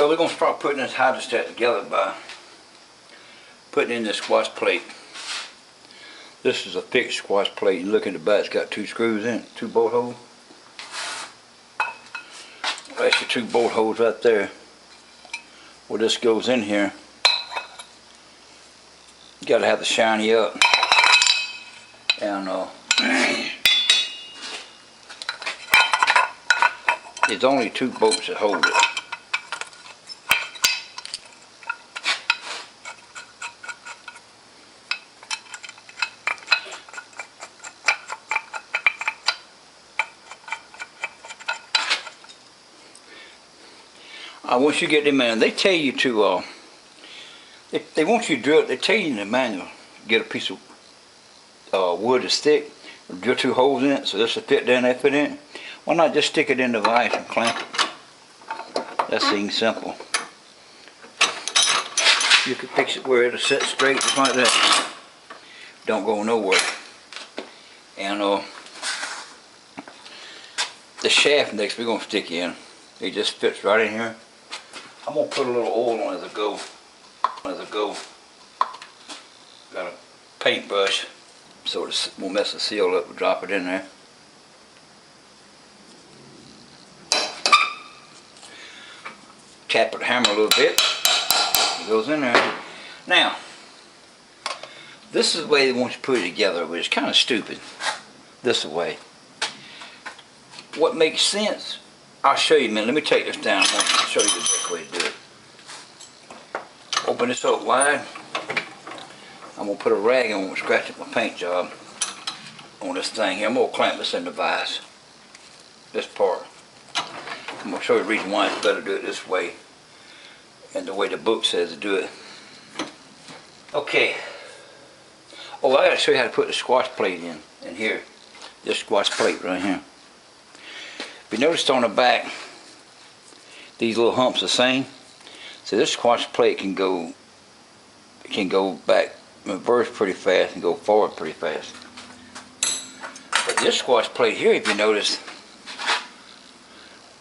So we're going to start putting this hydrostat together by putting in this squash plate. This is a fixed squash plate. You look in the back, it's got 2 screws in it, 2 bolt holes. That's your 2 bolt holes right there. Where this goes in here, you got to have the shiny up. And there's only 2 bolts that hold it. Once you get them in, they tell you to, they want you to drill it. They tell you in the manual, get a piece of wood or stick, drill 2 holes in it, so this will fit down there, fit in. Why not just stick it in the vise and clamp it? That's thing simple. You can fix it where it'll sit straight just like that. Don't go nowhere. And the shaft next we're going to stick in. It just fits right in here. I'm going to put a little oil on it as I go. Got a paintbrush so it won't mess the seal up. We'll drop it in there. Tap it, hammer a little bit. It goes in there. Now, this is the way they want you to put it together, but it's kind of stupid. This way. What makes sense, I'll show you a minute. Let me take this down. I want to show you the best way to do it. Open this up wide. I'm going to put a rag on and scratch up my paint job on this thing here. I'm going to clamp this in the vise. This part. I'm going to show you the reason why it's better to do it this way and the way the book says to do it. Okay. Oh, I got to show you how to put the squash plate in here. This squash plate right here. If you noticed on the back, these little humps are the same. So this squash plate can go back in reverse pretty fast and go forward pretty fast. But this squash plate here, if you notice,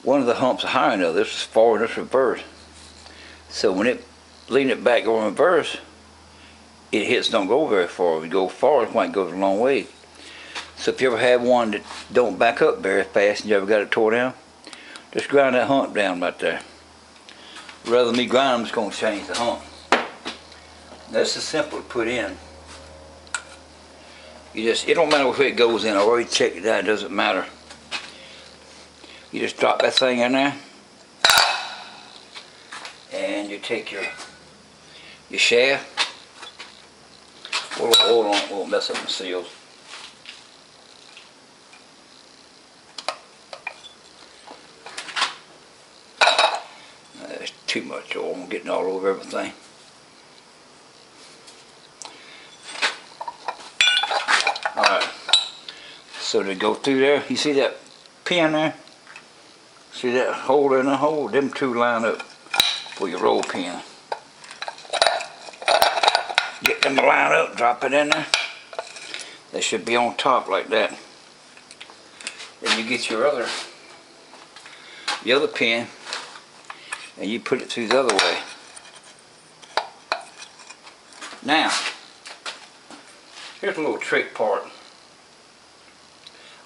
one of the humps are higher than the other. This is forward, this is reverse. So when it lean it back over in reverse, it hits don't go very far. If you go forward, it might go a long way. So if you ever have one that don't back up very fast and you ever got it tore down, just grind that hump down right there. Rather than me grind, I'm just going to change the hump. This is simple to put in. It don't matter where it goes in. I already checked it out, it doesn't matter. You just drop that thing in there, and you take your shaft, put a little oil on it, won't mess up the seals. There's too much oil, I'm getting all over everything. Alright, so to go through there, you see that pin there? See that hole in the hole? Them 2 line up for your roll pin. Get them to line up, drop it in there. They should be on top like that. Then you get your other pin and you put it through the other way. Now, here's a little trick part.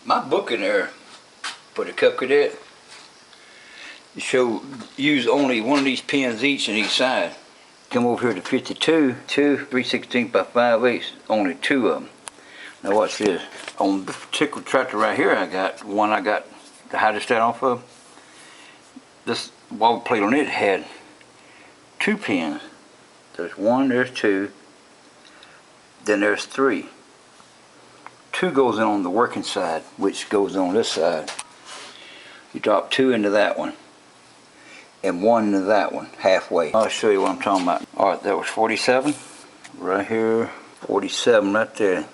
My book in there for the Cub Cadet, you use only one of these pins each on each side. Come over here to 52, 3/16 by 5/8, only 2 of them. Now watch this. On this particular tractor right here, I got the hydrostat off of. This wobble plate on it had 2 pins. There's 1, there's 2, then there's 3. 2 goes in on the working side, which goes on this side. You drop 2 into that one, and 1 into that one, halfway. I'll show you what I'm talking about. Alright, that was 47. Right here, 47 right there.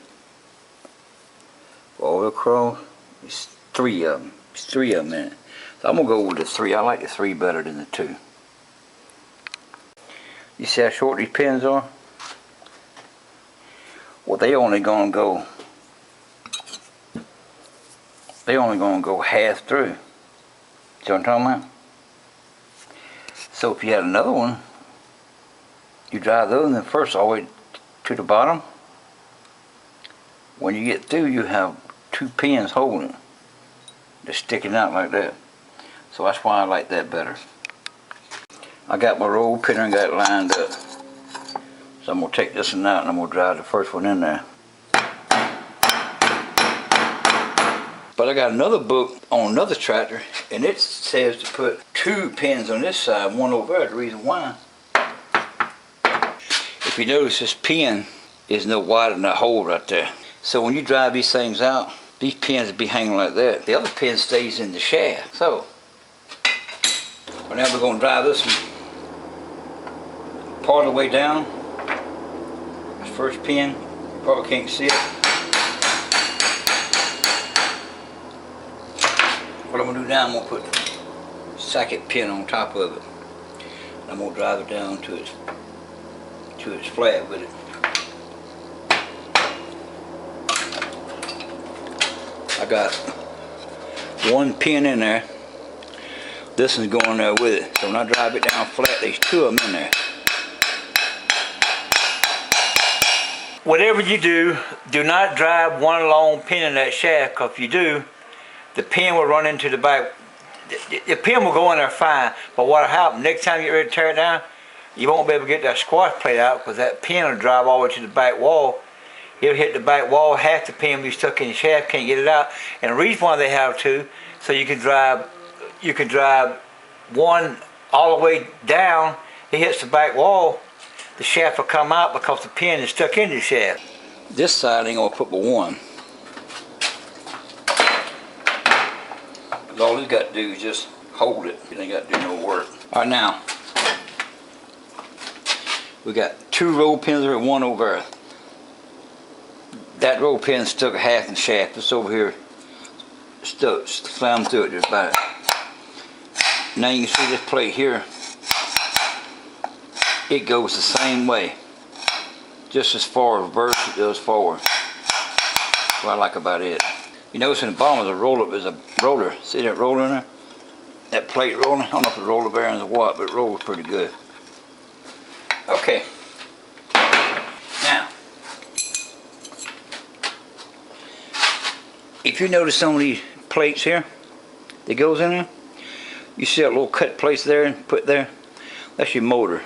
All the way across, it's 3 of them. It's 3 of them in it. So I'm going to go with the 3. I like the 3 better than the 2. You see how short these pins are? Well, they only going to go half through. See what I'm talking about? So if you had another one, you drive those and then first all the way to the bottom. When you get through, you have 2 pins holding it. They're sticking out like that. So that's why I like that better. I got my roll pinner and got it lined up. So I'm going to take this one out and I'm going to drive the first one in there. But I got another book on another tractor, and it says to put 2 pins on this side, 1 over there. The reason why, if you notice, this pin is no wider than that hole right there. So when you drive these things out, these pins will be hanging like that. The other pin stays in the shaft. So now we're going to drive this one part of the way down. This first pin, you probably can't see it. What I'm going to do now, I'm going to put the second pin on top of it. And I'm going to drive it down to its flat with it. I got 1 pin in there. This one's going there with it. So when I drive it down flat, there's 2 of them in there. Whatever you do, do not drive 1 long pin in that shaft, because if you do, the pin will run into the back. The pin will go in there fine, but what'll happen, next time you get ready to tear it down, you won't be able to get that squash plate out, because that pin will drive all the way to the back wall. It'll hit the back wall, half the pin will be stuck in the shaft, can't get it out. And the reason why they have 2, so you can drive 1 all the way down, it hits the back wall, the shaft will come out because the pin is stuck in the shaft. This side ain't gonna put but 1. All it's got to do is just hold it. It ain't got to do no work. Alright, now we got 2 roll pins there, 1 over there. That roll pin stuck half in the shaft. This over here stuck, slammed through it just about. Now you can see this plate here. It goes the same way, just as far reverse it does forward. That's what I like about it. You notice in the bottom of the roller there's a roller. See that roller in there? That plate rolling? I don't know if the roller bearings or what, but it rolls pretty good. Okay. Now, if you notice some of these plates here that goes in there, you see that little cut place there and put there? That's your motor.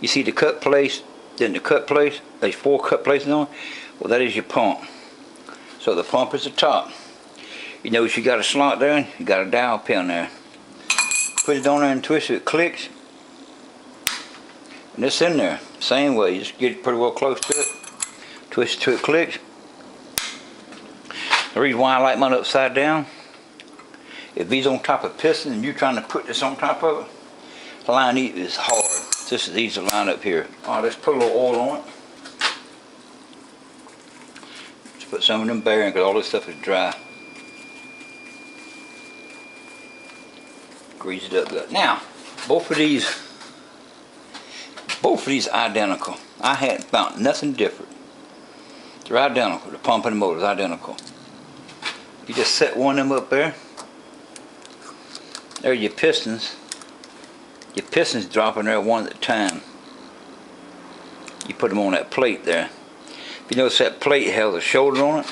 You see the cut place, then the cut place, there's 4 cut places on it. Well, that is your pump. So the pump is the top. You notice you got a slot there, you got a dowel pin there. Put it on there and twist it, it clicks. And it's in there, same way, you just get it pretty well close to it. Twist it till it clicks. The reason why I like mine upside down, if these on top of piston and you're trying to put this on top of it, the line is hard. This is easy to line up here. Alright, let's put a little oil on it. Let's put some of them bearings because all this stuff is dry. Grease it up good. Now, both of these identical. I hadn't found nothing different. They're identical. The pump and the motor is identical. You just set one of them up there. There are your pistons. Your pistons drop in there 1 at a time. You put them on that plate there. If you notice that plate has a shoulder on it,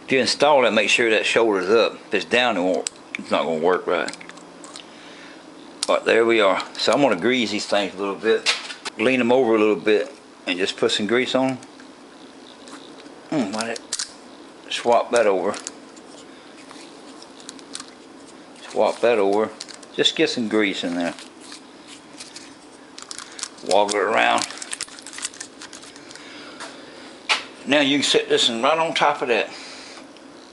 if you install it, make sure that shoulder's up. If it's down, it's not going to work right. But there we are. So I'm going to grease these things a little bit. Lean them over a little bit and just put some grease on them. Swap that over. Swap that over. Just get some grease in there. Woggle it around. Now you can set this one right on top of that.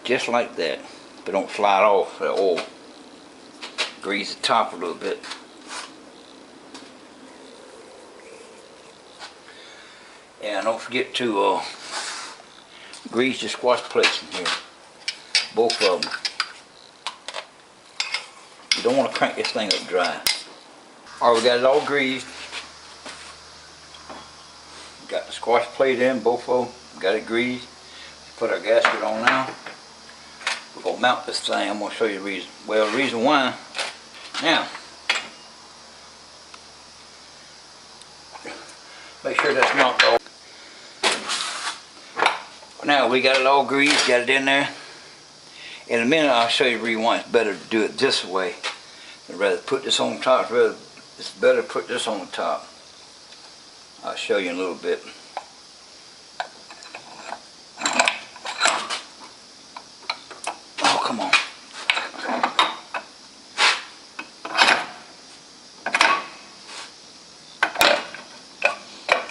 Just like that. But don't fly it off, that oil. Grease the top a little bit. And don't forget to grease your squash plates in here. Both of them. You don't want to crank this thing up dry. Alright, we got it all greased. Got the squash plate in, both of them. Got it greased. Put our gasket on now. We're going to mount this thing. I'm going to show you the reason. Well, the reason why, Now, make sure that's not all. Now we got it all greased, got it in there. In a minute I'll show you why it's better to do it this way. I'd rather put this on top, it's better to put this on the top. I'll show you in a little bit. Oh, come on.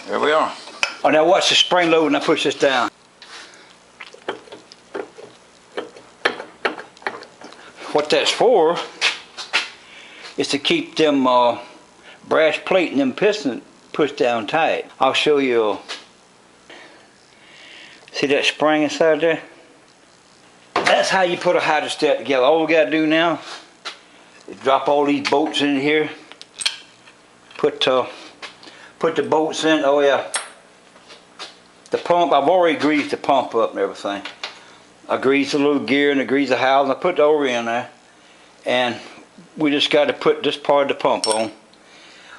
There we are. Oh, now watch the spring load when I push this down. What that's for is to keep them brass plate and them pistons pushed down tight. I'll show you. See that spring inside there? That's how you put a hydrostat together. All we gotta do now is drop all these bolts in here. Put the bolts in. Oh yeah. The pump, I've already greased the pump up and everything. I greased the little gear and I greased the housing. I put the over in there. And we just got to put this part of the pump on.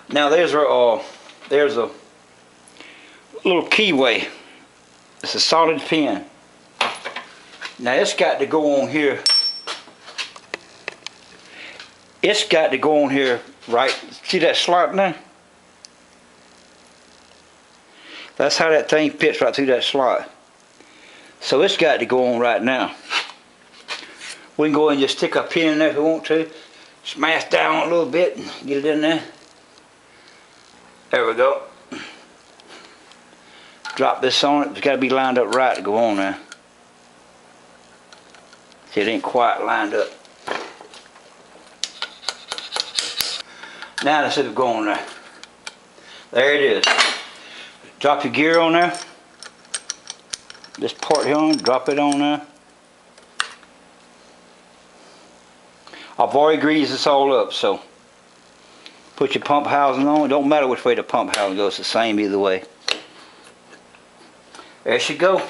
Now there's a little keyway. It's a solid pin. Now it's got to go on here. It's got to go on here, right? See that slot now? That's how that thing fits right through that slot. So it's got to go on right now. We can go and just stick a pin in there if we want to. Smash down a little bit and get it in there. There we go. Drop this on it. It's got to be lined up right to go on there. See, it ain't quite lined up. Now let's see it go on there. There it is. Drop your gear on there. This part here on, drop it on there. I've already greased this all up, so put your pump housing on. It don't matter which way the pump housing goes, it's the same either way. There she go.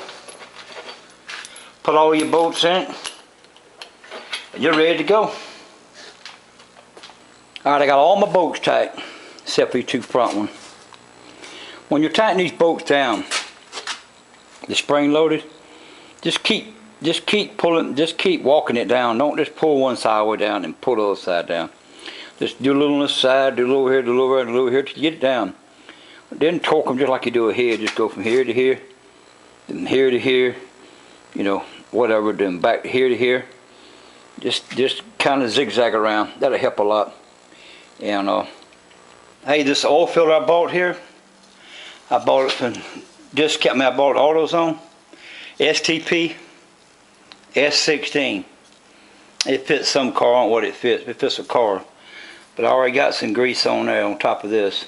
Put all your bolts in it, and you're ready to go. Alright, I got all my bolts tight, except for your two front ones. When you're tightening these bolts down, the spring loaded, just keep pulling, just keep walking it down. Don't just pull one side way down and pull the other side down. Just do a little on this side, do a little here, do a little here, do a little here till you get it down. Then torque them just like you do a head. Just go from here to here, then here to here, you know, whatever, then back to here. Just kind of zigzag around. That'll help a lot. And hey, this oil filter I bought here, I bought it from Discount. I bought AutoZone, STP S16. It fits some car, on what it fits. It fits a car. But I already got some grease on there on top of this.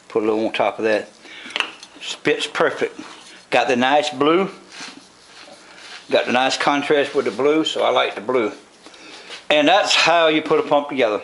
Put a little on top of that. Fits perfect. Got the nice blue. Got the nice contrast with the blue, so I like the blue. And that's how you put a pump together.